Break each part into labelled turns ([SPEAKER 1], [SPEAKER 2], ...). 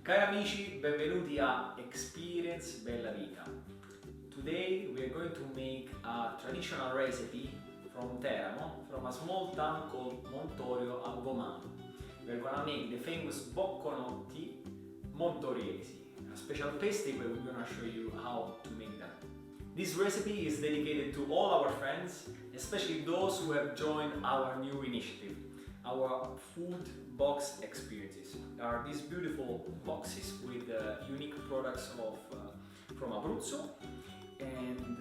[SPEAKER 1] Cari amici, benvenuti a Experience Bella Vita. Today we are going to make a traditional recipe from Teramo, from a small town called Montorio a Romano. We are gonna make the famous Bocconotti Montoriesi, a special pastry where we're gonna show you how to make them. This recipe is dedicated to all our friends, especially those who have joined our new initiative, our food box experiences. There are these beautiful boxes with unique products from Abruzzo and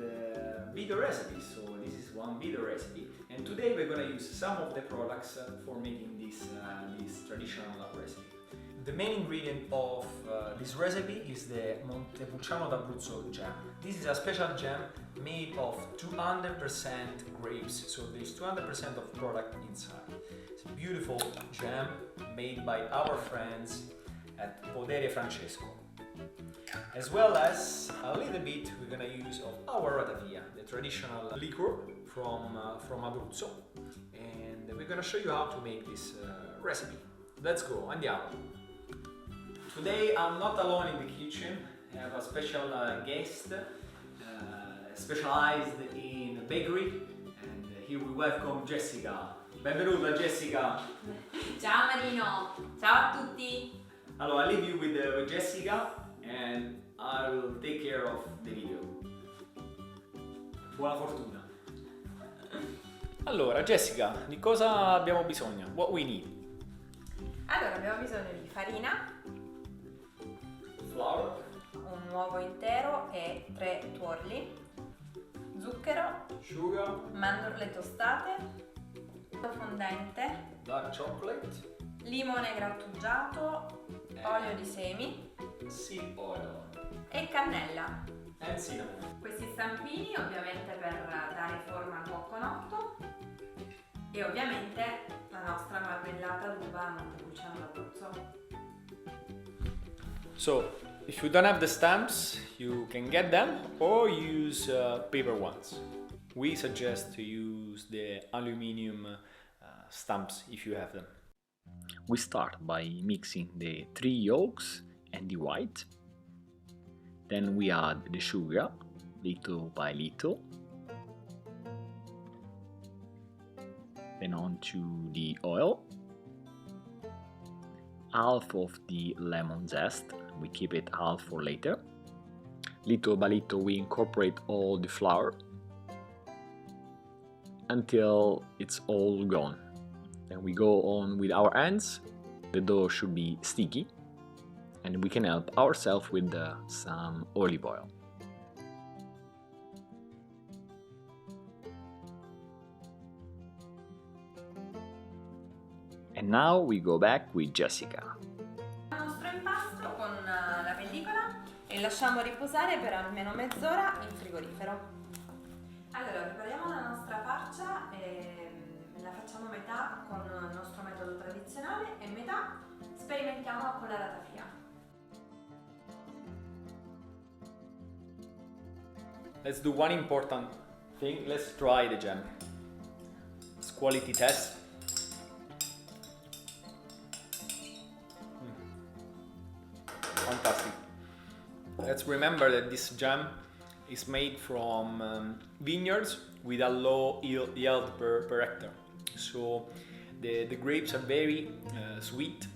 [SPEAKER 1] video recipes. So this is one video recipe, and today we're going to use some of the products for making this traditional recipe. The main ingredient of this recipe is the Montepulciano d'Abruzzo jam. This is a special jam made of 200% grapes, so there's 200% of product inside. It's a beautiful jam made by our friends at Podere Francesco. As well as a little bit we're gonna use of our Ratafia, the traditional liquor from Abruzzo, and we're gonna show you how to make this recipe. Let's go, andiamo! Today I'm not alone in the kitchen. I have a special guest specialized in bakery, and here we welcome Jessica. Benvenuta Jessica!
[SPEAKER 2] Ciao Marino! Ciao a tutti!
[SPEAKER 1] Allora, I leave you with Jessica and I will take care of the video. Buona fortuna! Allora Jessica, di cosa abbiamo bisogno? What we need?
[SPEAKER 2] Allora, abbiamo bisogno di farina,
[SPEAKER 1] Flour,
[SPEAKER 2] un uovo intero e 3 tuorli, zucchero,
[SPEAKER 1] sugar,
[SPEAKER 2] mandorle tostate, fondente,
[SPEAKER 1] dark chocolate,
[SPEAKER 2] limone grattugiato, olio di semi
[SPEAKER 1] seed oil
[SPEAKER 2] e cannella.
[SPEAKER 1] and cinnamon.
[SPEAKER 2] Questi stampini ovviamente per dare forma al bocconotto e ovviamente la nostra marmellata d'uva Montepulciano d'Abruzzo.
[SPEAKER 1] So, if you don't have the stamps, you can get them or use paper ones. We suggest to use the aluminum stamps if you have them.
[SPEAKER 3] We start by mixing the 3 yolks and the white. Then we add the sugar, little by little. Then on to the oil. Half of the lemon zest, we keep it half for later. Little by little we incorporate all the flour until it's all gone. Then we go on with our hands. The dough should be sticky and we can help ourselves with some olive oil. And now we go back with Jessica.
[SPEAKER 2] Il nostro impasto con la pellicola e lasciamo riposare per almeno mezz'ora in frigorifero. Allora, prepariamo la nostra farcia e la facciamo metà con il nostro metodo tradizionale e metà sperimentiamo con la ratafia.
[SPEAKER 1] Let's do one important thing. Let's try the jam. It's quality test. Fantastic. Let's remember that this jam is made from vineyards with a low yield per hectare. So the grapes are very sweet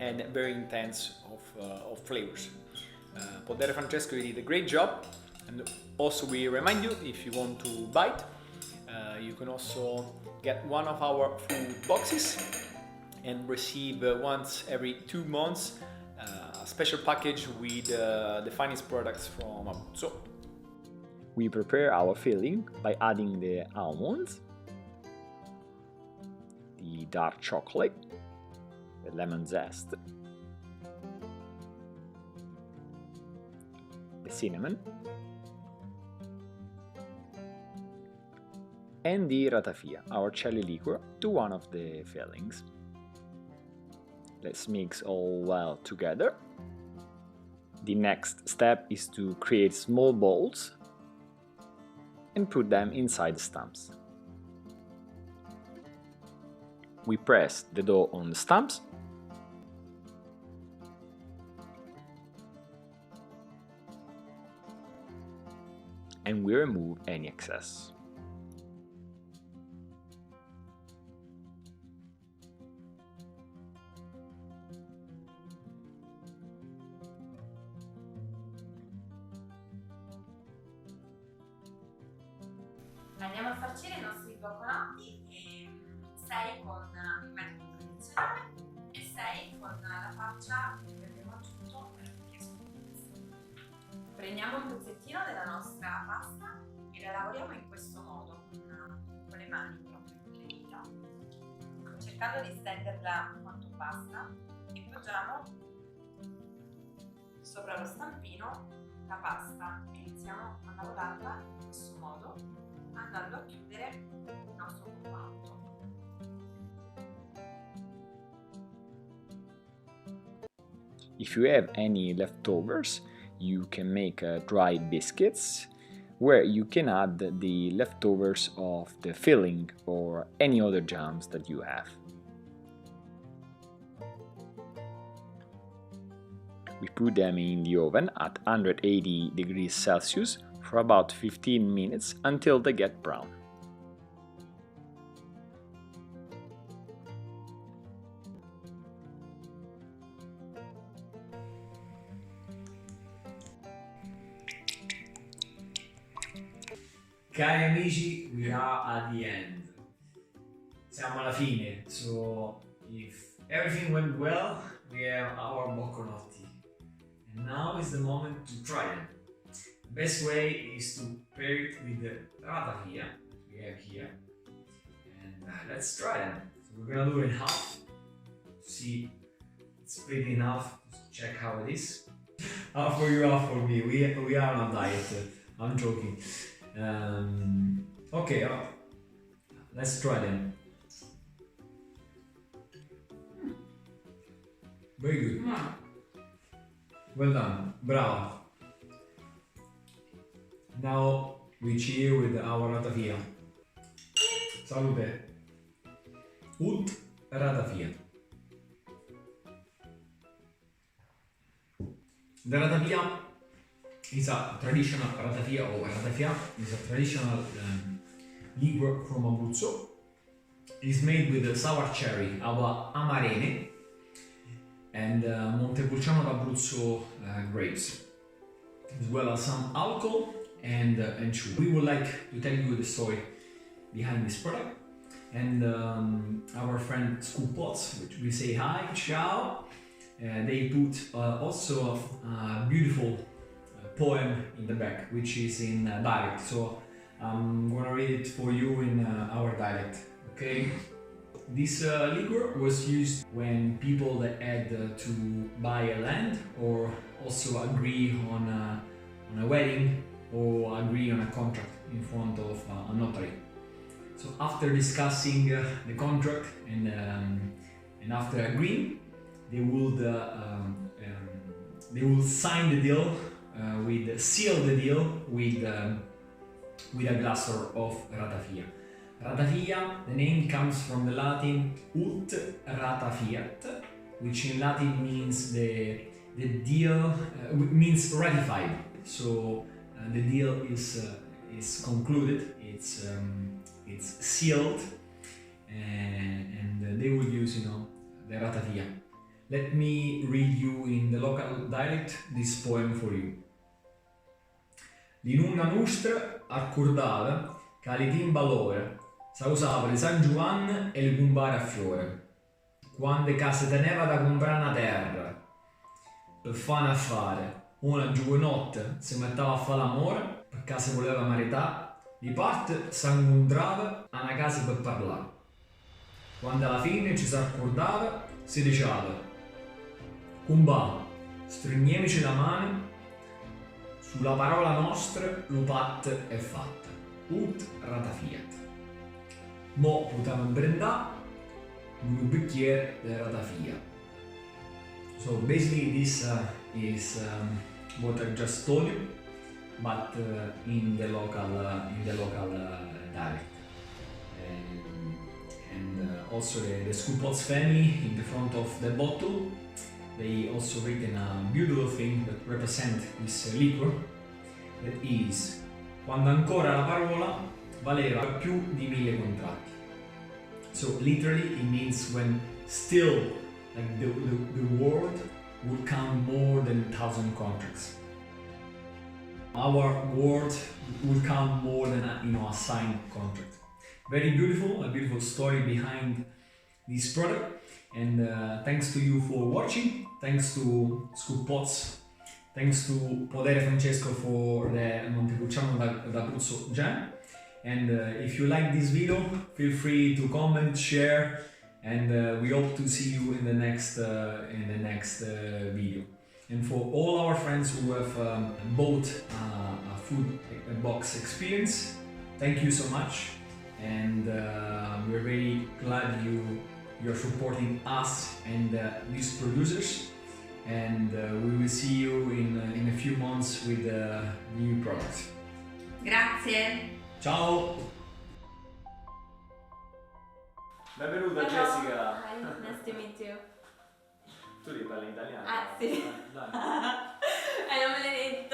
[SPEAKER 1] and very intense of flavors. Podere Francesco did a great job, and also we remind you, if you want to buy it, you can also get one of our food boxes and receive once every 2 months a special package with the finest products from Abruzzo.
[SPEAKER 3] We prepare our filling by adding the almonds, the dark chocolate, the lemon zest, the cinnamon, and the ratafia, our cherry liqueur, to one of the fillings. Let's mix all well together. The next step is to create small balls and put them inside the stumps. We press the dough on the stumps and we remove any excess.
[SPEAKER 2] Andiamo a farcire i nostri bocconotti, 6 con il metodo tradizionale e 6 con la farcia che abbiamo aggiunto per il queso. Prendiamo un pezzettino della nostra pasta e la lavoriamo in questo modo, con le mani proprio, con le dita, cercando di stenderla quanto basta, e poggiamo sopra lo stampino la pasta e iniziamo a lavorarla in questo modo, andando a chiudere il nostro bocconotto.
[SPEAKER 3] If you have any leftovers, you can make dry biscuits where you can add the leftovers of the filling or any other jams that you have. We put them in the oven at 180 degrees Celsius for about 15 minutes until they get brown.
[SPEAKER 1] Cari amici, we are at the end. Siamo alla fine, so if everything went well, we have our Bocconotti. And now is the moment to try them. The best way is to pair it with the Ratafia that we have here. And let's try them. So we're gonna do it in half, to see it's big enough, to check how it is. Half for you, half for me. We are on a diet. I'm joking. Okay, let's try them. Very good. Well done, bravo. Now we cheer with our Ratafia. Salute. Ut Ratafia. The Ratafia is a traditional Ratafia, or Ratafia is a traditional liquor from Abruzzo. It's made with sour cherry, our Amarene, and Montepulciano d'Abruzzo grapes, as well as some alcohol and sugar. We would like to tell you the story behind this product, and our friend Scooppots, which we say hi, ciao. They put also a beautiful poem in the back, which is in dialect, so I'm gonna read it for you in our dialect, okay? This liquor was used when people that had to buy a land, or also agree on a wedding, or agree on a contract in front of a notary. So after discussing the contract and after agreeing, they would sign the deal, seal the deal with a glass of Ratafia. Ratafia, the name comes from the Latin ut ratafiat, which in Latin means the deal, means ratified. So the deal is concluded, it's sealed, and they will use, the Ratafia. Let me read you in the local dialect this poem for you. Di nunna nostra accordava che li timbalore sa usava le San Giovanni e le gumbare a fiore. Quando case teneva da comprare una terra per fare un affare, una giovanotte si metteva a fare l'amore perché se voleva marità, di parte si incontrava a una casa per parlare. Quando alla fine ci si accordava, si diceva: Cumbà, stringiamoci la mano, sulla parola nostra lo patto è fatta. Ut ratafiat. Mo potevamo brindare un bicchiere di Ratafia. So basically this is what I just told you, but in the local dialect. And also the Scooppots family in the front of the bottle, they also written a beautiful thing that represent this liquor, that is
[SPEAKER 4] quando ancora la parola valeva più di 1000 contratti. So literally it means when still like the world would count more than 1000 contracts. Our world would count more than a signed contract. Very beautiful, a beautiful story behind this product. And thanks to you for watching, thanks to Scoop Pots, thanks to Podere Francesco for the Montepulciano d'Abruzzo jam. And if you like this video, feel free to comment, share, and we hope to see you in the next video. And for all our friends who have bought a food box experience, thank you so much. And we're very glad you're supporting us and these producers. And we will see you in a few months with new products.
[SPEAKER 2] Grazie!
[SPEAKER 4] Ciao!
[SPEAKER 1] Benvenuta
[SPEAKER 2] Hello.
[SPEAKER 1] Jessica!
[SPEAKER 2] Hi, nice to meet you.
[SPEAKER 1] Tu devi parlare in italiano.
[SPEAKER 2] Ah, sì.
[SPEAKER 1] Dai.
[SPEAKER 2] Non me l'hai detto.